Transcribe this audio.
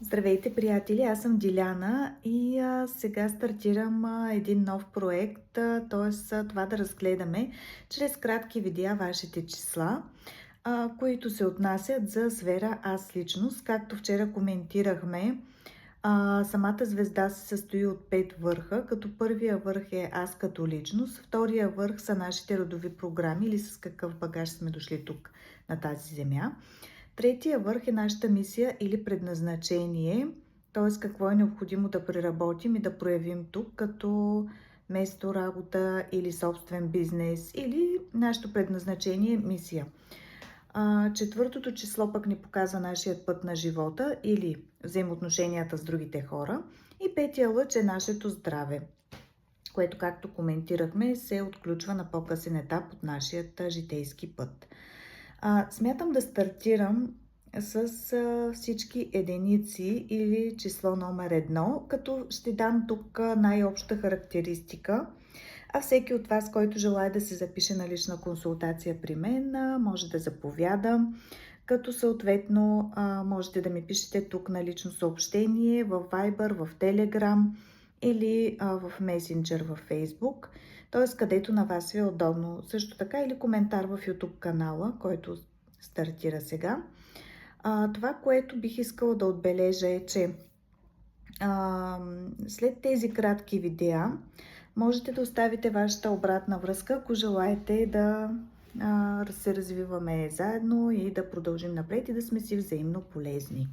Здравейте, приятели! Аз съм Диляна и сега стартирам един нов проект, т.е. това да разгледаме чрез кратки видеа вашите числа, които се отнасят за сфера Аз личност. Както вчера коментирахме, самата звезда се състои от 5 върха, като първия върх е Аз като личност, втория върх са нашите родови програми или с какъв багаж сме дошли тук на тази земя. Третия върх е нашата мисия или предназначение, т.е. какво е необходимо да преработим и да проявим тук, като место, работа или собствен бизнес, или нашето предназначение, мисия. Четвъртото число пък ни показва нашият път на живота или взаимоотношенията с другите хора. И петия лъч е нашето здраве, което, както коментирахме, се отключва на по-късен етап от нашият житейски път. Смятам да стартирам с всички единици или число номер 1, като ще дам тук най-обща характеристика, а всеки от вас, който желая да се запише на лична консултация при мен, може да заповяда, като съответно можете да ми пишете тук на лично съобщение в Viber, в Telegram или в Messenger в Facebook, т.е. където на вас ви е удобно. Също така или коментар в YouTube канала, който стартира сега. Това, което бих искала да отбележа е, че след тези кратки видеа можете да оставите вашата обратна връзка, ако желаете да се развиваме заедно и да продължим напред и да сме си взаимно полезни.